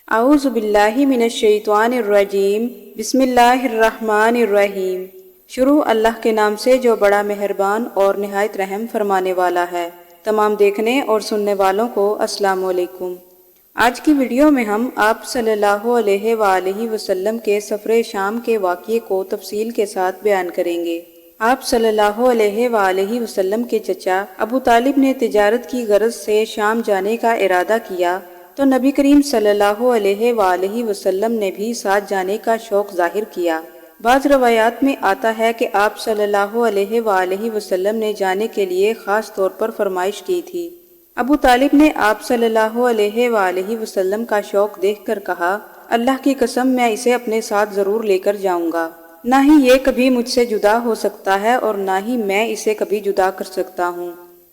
اعوذ باللہ من الشیطان الرجیم بسم اللہ الرحمن الرحیم۔ شروع اللہ کے نام سے جو بڑا مہربان اور نہایت رحم فرمانے والا ہے۔ تمام دیکھنے اور سننے والوں کو السلام علیکم۔ آج کی ویڈیو میں ہم آپ صلی اللہ علیہ وآلہ وسلم کے سفر شام کے واقعے کو تفصیل کے ساتھ بیان کریں گے۔ آپ صلی اللہ علیہ وآلہ وسلم کے چچا ابو طالب نے تجارت کی غرض سے شام جانے کا ارادہ کیا تو نبی کریم صلی اللہ علیہ وآلہ وسلم نے بھی ساتھ جانے کا شوق ظاہر کیا۔ بعض روایات میں آتا ہے کہ آپ صلی اللہ علیہ وآلہ وسلم نے جانے کے لیے خاص طور پر فرمائش کی تھی۔ ابو طالب نے آپ صلی اللہ علیہ وآلہ وسلم کا شوق دیکھ کر کہا، اللہ کی قسم میں اسے اپنے ساتھ ضرور لے کر جاؤں گا، نہ ہی یہ کبھی مجھ سے جدا ہو سکتا ہے اور نہ ہی میں اسے کبھی جدا کر سکتا ہوں۔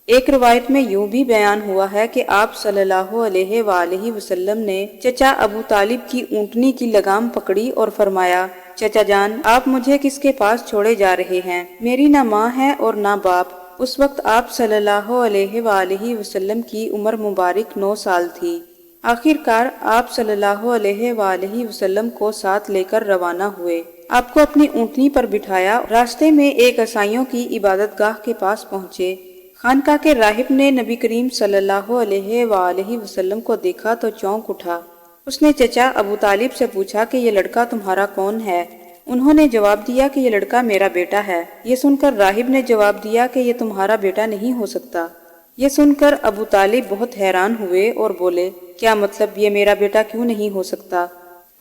ایک روایت میں یوں بھی بیان ہوا ہے کہ آپ صلی اللہ علیہ وآلہ وسلم نے چچا ابو طالب کی اونٹنی کی لگام پکڑی اور فرمایا، چچا جان، آپ مجھے کس کے پاس چھوڑے جا رہے ہیں؟ میری نہ ماں ہے اور نہ باپ۔ اس وقت آپ صلی اللہ علیہ وآلہ وسلم کی عمر مبارک 9 سال تھی۔ آخر کار آپ صلی اللہ علیہ وآلہ وسلم کو ساتھ لے کر روانہ ہوئے۔ آپ کو اپنی اونٹنی پر بٹھایا، راستے میں ایک عیسائیوں کی عبادت گاہ کے پاس پہنچے۔ خانقاہ کے راہب نے نبی کریم صلی اللہ علیہ وآلہ وسلم کو دیکھا تو چونک اٹھا۔ اس نے چچا ابو طالب سے پوچھا کہ یہ لڑکا تمہارا کون ہے؟ انہوں نے جواب دیا کہ یہ لڑکا میرا بیٹا ہے۔ یہ سن کر راہب نے جواب دیا کہ یہ تمہارا بیٹا نہیں ہو سکتا۔ یہ سن کر ابو طالب بہت حیران ہوئے اور بولے، کیا مطلب یہ میرا بیٹا کیوں نہیں ہو سکتا؟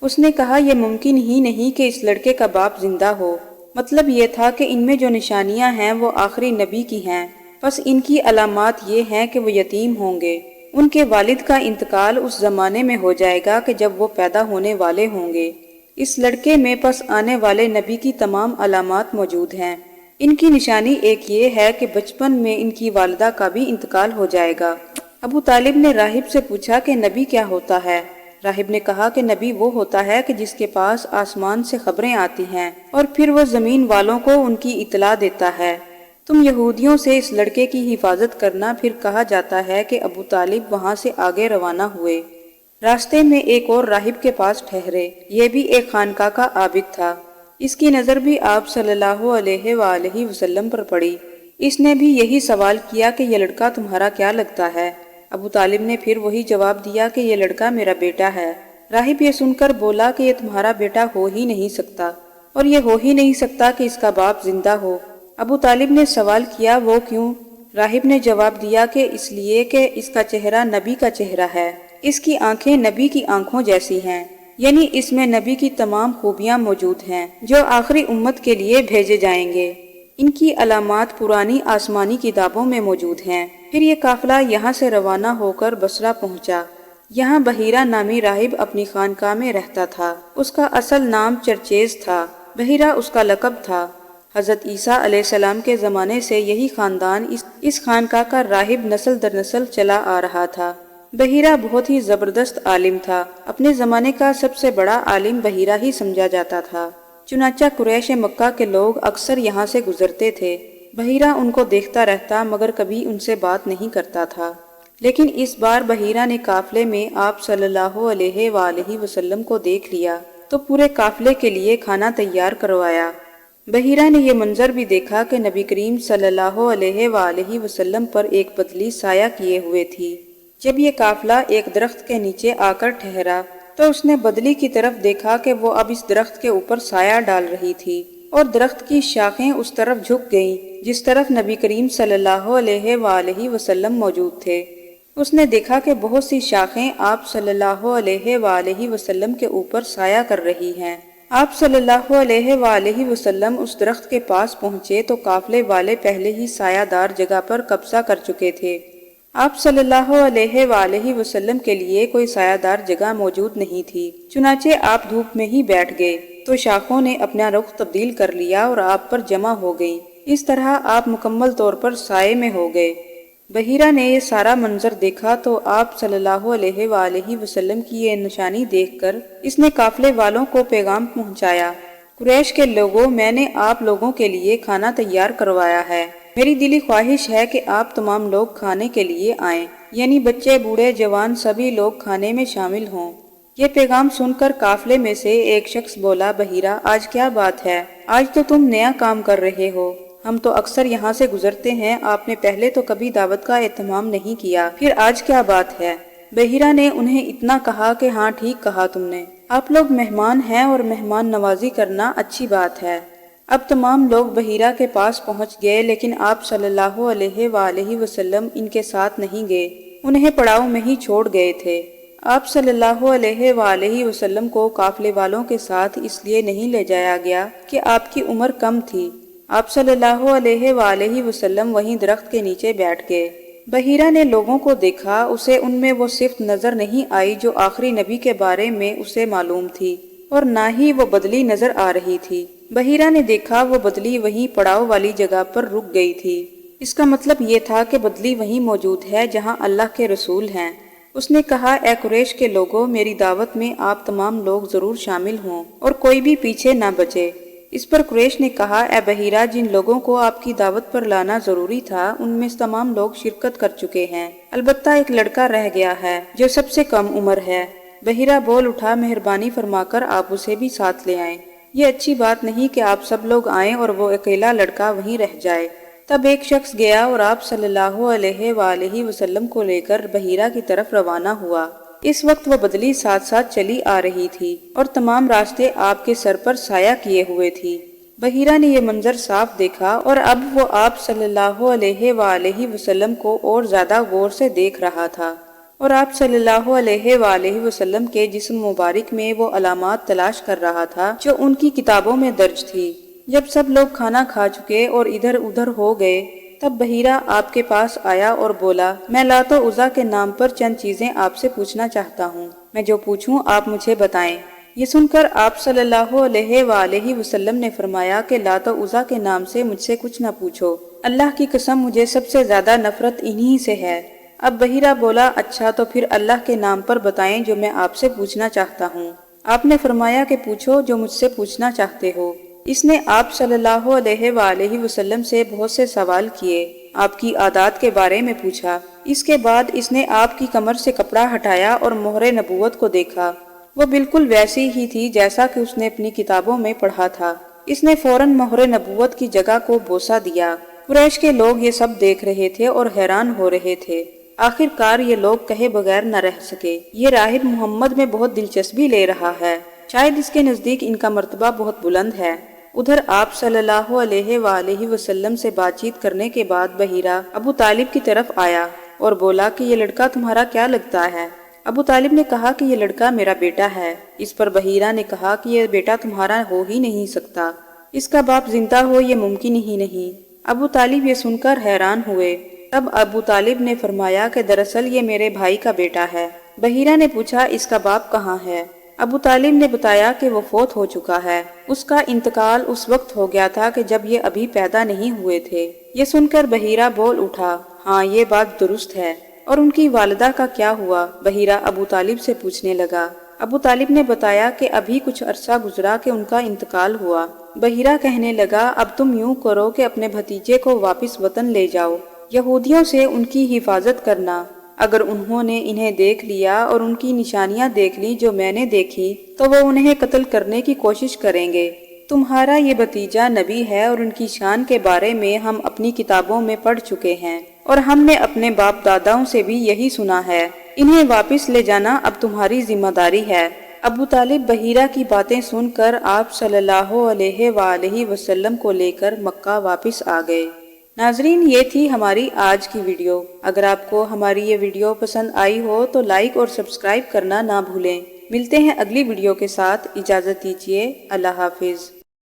اس نے کہا، یہ ممکن ہی نہیں کہ اس لڑکے کا باپ زندہ ہو۔ مطلب یہ تھا کہ ان میں جو نشانیاں ہیں وہ آخری نبی کی ہیں، بس ان کی علامات یہ ہیں کہ وہ یتیم ہوں گے۔ ان کے والد کا انتقال اس زمانے میں ہو جائے گا کہ جب وہ پیدا ہونے والے ہوں گے۔ اس لڑکے میں پس آنے والے نبی کی تمام علامات موجود ہیں۔ ان کی نشانی ایک یہ ہے کہ بچپن میں ان کی والدہ کا بھی انتقال ہو جائے گا۔ ابو طالب نے راہب سے پوچھا کہ نبی کیا ہوتا ہے؟ راہب نے کہا کہ نبی وہ ہوتا ہے کہ جس کے پاس آسمان سے خبریں آتی ہیں اور پھر وہ زمین والوں کو ان کی اطلاع دیتا ہے۔ تم یہودیوں سے اس لڑکے کی حفاظت کرنا۔ پھر کہا جاتا ہے کہ ابو طالب وہاں سے آگے روانہ ہوئے۔ راستے میں ایک اور راہب کے پاس ٹھہرے۔ یہ بھی ایک خانقاہ کا عابد تھا۔ اس کی نظر بھی آپ صلی اللہ علیہ وآلہ وسلم پر پڑی۔ اس نے بھی یہی سوال کیا کہ یہ لڑکا تمہارا کیا لگتا ہے؟ ابو طالب نے پھر وہی جواب دیا کہ یہ لڑکا میرا بیٹا ہے۔ راہب یہ سن کر بولا کہ یہ تمہارا بیٹا ہو ہی نہیں سکتا، اور یہ ہو ہی نہیں سکتا کہ اس کا باپ زندہ ہو۔ ابو طالب نے سوال کیا، وہ کیوں؟ راہب نے جواب دیا کہ اس لیے کہ اس کا چہرہ نبی کا چہرہ ہے، اس کی آنکھیں نبی کی آنکھوں جیسی ہیں، یعنی اس میں نبی کی تمام خوبیاں موجود ہیں جو آخری امت کے لیے بھیجے جائیں گے۔ ان کی علامات پرانی آسمانی کتابوں میں موجود ہیں۔ پھر یہ قافلہ یہاں سے روانہ ہو کر بصرہ پہنچا۔ یہاں بحیرہ نامی راہب اپنی خانقاہ میں رہتا تھا۔ اس کا اصل نام چرچیز تھا، بحیرہ اس کا لقب تھا۔ حضرت عیسیٰ علیہ السلام کے زمانے سے یہی خاندان اس خانقاہ کا راہب نسل در نسل چلا آ رہا تھا۔ بحیرہ بہت ہی زبردست عالم تھا۔ اپنے زمانے کا سب سے بڑا عالم بحیرہ ہی سمجھا جاتا تھا۔ چنانچہ قریش مکہ کے لوگ اکثر یہاں سے گزرتے تھے۔ بحیرہ ان کو دیکھتا رہتا مگر کبھی ان سے بات نہیں کرتا تھا۔ لیکن اس بار بحیرہ نے قافلے میں آپ صلی اللہ علیہ وآلہ وسلم کو دیکھ لیا تو پورے قافلے کے لیے کھانا تیار کروایا۔ بحیرہ نے یہ منظر بھی دیکھا کہ نبی کریم صلی اللہ علیہ وآلہ وسلم پر ایک پتلی سایہ کیے ہوئے تھی۔ جب یہ قافلہ ایک درخت کے نیچے آ کر ٹھہرا تو اس نے بدلی کی طرف دیکھا کہ وہ اب اس درخت کے اوپر سایہ ڈال رہی تھی اور درخت کی شاخیں اس طرف جھک گئیں جس طرف نبی کریم صلی اللہ علیہ وآلہ وسلم موجود تھے۔ اس نے دیکھا کہ بہت سی شاخیں آپ صلی اللہ علیہ وآلہ وسلم کے اوپر سایہ کر رہی ہیں۔ آپ صلی اللہ علیہ وآلہ وسلم اس درخت کے پاس پہنچے تو قافلے والے پہلے ہی سایہ دار جگہ پر قبضہ کر چکے تھے۔ آپ صلی اللہ علیہ وآلہ وسلم کے لیے کوئی سایہ دار جگہ موجود نہیں تھی، چنانچہ آپ دھوپ میں ہی بیٹھ گئے تو شاخوں نے اپنا رخ تبدیل کر لیا اور آپ پر جمع ہو گئیں۔ اس طرح آپ مکمل طور پر سائے میں ہو گئے۔ بحیرہ نے یہ سارا منظر دیکھا تو آپ صلی اللہ علیہ وآلہ وسلم کی یہ نشانی دیکھ کر اس نے قافلے والوں کو پیغام پہنچایا، قریش کے لوگوں، میں نے آپ لوگوں کے لیے کھانا تیار کروایا ہے۔ میری دلی خواہش ہے کہ آپ تمام لوگ کھانے کے لیے آئیں، یعنی بچے، بوڑھے، جوان، سبھی لوگ کھانے میں شامل ہوں۔ یہ پیغام سن کر قافلے میں سے ایک شخص بولا، بحیرہ آج کیا بات ہے؟ آج تو تم نیا کام کر رہے ہو، ہم تو اکثر یہاں سے گزرتے ہیں، آپ نے پہلے تو کبھی دعوت کا اہتمام نہیں کیا، پھر آج کیا بات ہے؟ بحیرہ نے انہیں اتنا کہا کہ ہاں ٹھیک کہا تم نے، آپ لوگ مہمان ہیں اور مہمان نوازی کرنا اچھی بات ہے۔ اب تمام لوگ بحیرہ کے پاس پہنچ گئے، لیکن آپ صلی اللہ علیہ وآلہ وسلم ان کے ساتھ نہیں گئے، انہیں پڑاؤ میں ہی چھوڑ گئے تھے۔ آپ صلی اللہ علیہ وآلہ وسلم کو قافلے والوں کے ساتھ اس لیے نہیں لے جایا گیا کہ آپ کی عمر کم تھی۔ آپ صلی اللہ علیہ وآلہ وسلم وہیں درخت کے نیچے بیٹھ گئے۔ بحیرہ نے لوگوں کو دیکھا، اسے ان میں وہ صفت نظر نہیں آئی جو آخری نبی کے بارے میں اسے معلوم تھی، اور نہ ہی وہ بدلی نظر آ رہی تھی۔ بحیرہ نے دیکھا وہ بدلی وہیں پڑاؤ والی جگہ پر رک گئی تھی۔ اس کا مطلب یہ تھا کہ بدلی وہیں موجود ہے جہاں اللہ کے رسول ہیں۔ اس نے کہا، اے قریش کے لوگوں، میری دعوت میں آپ تمام لوگ ضرور شامل ہوں اور کوئی بھی پیچھے نہ بچے۔ اس پر قریش نے کہا، اے بحیرہ، جن لوگوں کو آپ کی دعوت پر لانا ضروری تھا ان میں تمام لوگ شرکت کر چکے ہیں، البتہ ایک لڑکا رہ گیا ہے جو سب سے کم عمر ہے۔ بحیرہ بول اٹھا، مہربانی فرما کر آپ اسے بھی ساتھ لے آئیں، یہ اچھی بات نہیں کہ آپ سب لوگ آئیں اور وہ اکیلا لڑکا وہیں رہ جائے۔ تب ایک شخص گیا اور آپ صلی اللہ علیہ وآلہ وسلم کو لے کر بحیرہ کی طرف روانہ ہوا۔ اس وقت وہ بدلی ساتھ ساتھ چلی آ رہی تھی اور تمام راستے آپ کے سر پر سایہ کیے ہوئے تھی۔ بحیرہ نے یہ منظر صاف دیکھا اور اب وہ آپ صلی اللہ علیہ وآلہ وسلم کو اور زیادہ غور سے دیکھ رہا تھا، اور آپ صلی اللہ علیہ وآلہ وسلم کے جسم مبارک میں وہ علامات تلاش کر رہا تھا جو ان کی کتابوں میں درج تھی۔ جب سب لوگ کھانا کھا چکے اور ادھر ادھر ہو گئے، تب بحیرہ آپ کے پاس آیا اور بولا، میں لات و عزیٰ کے نام پر چند چیزیں آپ سے پوچھنا چاہتا ہوں، میں جو پوچھوں آپ مجھے بتائیں۔ یہ سن کر آپ صلی اللہ علیہ وآلہ وسلم نے فرمایا کہ لات و عزیٰ کے نام سے مجھ سے کچھ نہ پوچھو، اللہ کی قسم مجھے سب سے زیادہ نفرت انہی سے ہے۔ اب بحیرہ بولا، اچھا تو پھر اللہ کے نام پر بتائیں جو میں آپ سے پوچھنا چاہتا ہوں۔ آپ نے فرمایا کہ پوچھو جو مجھ سے پوچھنا چاہتے ہو۔ اس نے آپ صلی اللہ علیہ وآلہ وسلم سے بہت سے سوال کیے، آپ کی عادات کے بارے میں پوچھا۔ اس کے بعد اس نے آپ کی کمر سے کپڑا ہٹایا اور مہر نبوت کو دیکھا، وہ بالکل ویسی ہی تھی جیسا کہ اس نے اپنی کتابوں میں پڑھا تھا۔ اس نے فوراً مہر نبوت کی جگہ کو بوسہ دیا۔ قریش کے لوگ یہ سب دیکھ رہے تھے اور حیران ہو رہے تھے۔ آخر کار یہ لوگ کہے بغیر نہ رہ سکے، یہ راہب محمد میں بہت دلچسپی لے رہا ہے، شاید اس کے نزدیک ان کا مرتبہ بہت بلند ہے۔ ادھر آپ صلی اللہ علیہ وآلہ وسلم سے بات چیت کرنے کے بعد بحیرہ ابو طالب کی طرف آیا اور بولا کہ یہ لڑکا تمہارا کیا لگتا ہے؟ ابو طالب نے کہا کہ یہ لڑکا میرا بیٹا ہے۔ اس پر بحیرہ نے کہا کہ یہ بیٹا تمہارا ہو ہی نہیں سکتا، اس کا باپ زندہ ہو یہ ممکن ہی نہیں۔ ابو طالب یہ سن کر حیران ہوئے۔ تب ابو طالب نے فرمایا کہ دراصل یہ میرے بھائی کا بیٹا ہے۔ بحیرہ نے پوچھا، اس کا باپ کہاں ہے؟ ابو طالب نے بتایا کہ وہ فوت ہو چکا ہے، اس کا انتقال اس وقت ہو گیا تھا کہ جب یہ ابھی پیدا نہیں ہوئے تھے۔ یہ سن کر بحیرہ بول اٹھا، ہاں یہ بات درست ہے، اور ان کی والدہ کا کیا ہوا؟ بحیرہ ابو طالب سے پوچھنے لگا۔ ابو طالب نے بتایا کہ ابھی کچھ عرصہ گزرا کہ ان کا انتقال ہوا۔ بحیرہ کہنے لگا، اب تم یوں کرو کہ اپنے بھتیجے کو واپس وطن لے جاؤ، یہودیوں سے ان کی حفاظت کرنا، اگر انہوں نے انہیں دیکھ لیا اور ان کی نشانیاں دیکھ لی جو میں نے دیکھی تو وہ انہیں قتل کرنے کی کوشش کریں گے۔ تمہارا یہ بھتیجا نبی ہے اور ان کی شان کے بارے میں ہم اپنی کتابوں میں پڑھ چکے ہیں، اور ہم نے اپنے باپ داداؤں سے بھی یہی سنا ہے، انہیں واپس لے جانا اب تمہاری ذمہ داری ہے۔ ابو طالب بحیرہ کی باتیں سن کر آپ صلی اللہ علیہ وآلہ وسلم کو لے کر مکہ واپس آ گئے۔ ناظرین، یہ تھی ہماری آج کی ویڈیو۔ اگر آپ کو ہماری یہ ویڈیو پسند آئی ہو تو لائک اور سبسکرائب کرنا نہ بھولیں۔ ملتے ہیں اگلی ویڈیو کے ساتھ، اجازت دیجیے، اللہ حافظ۔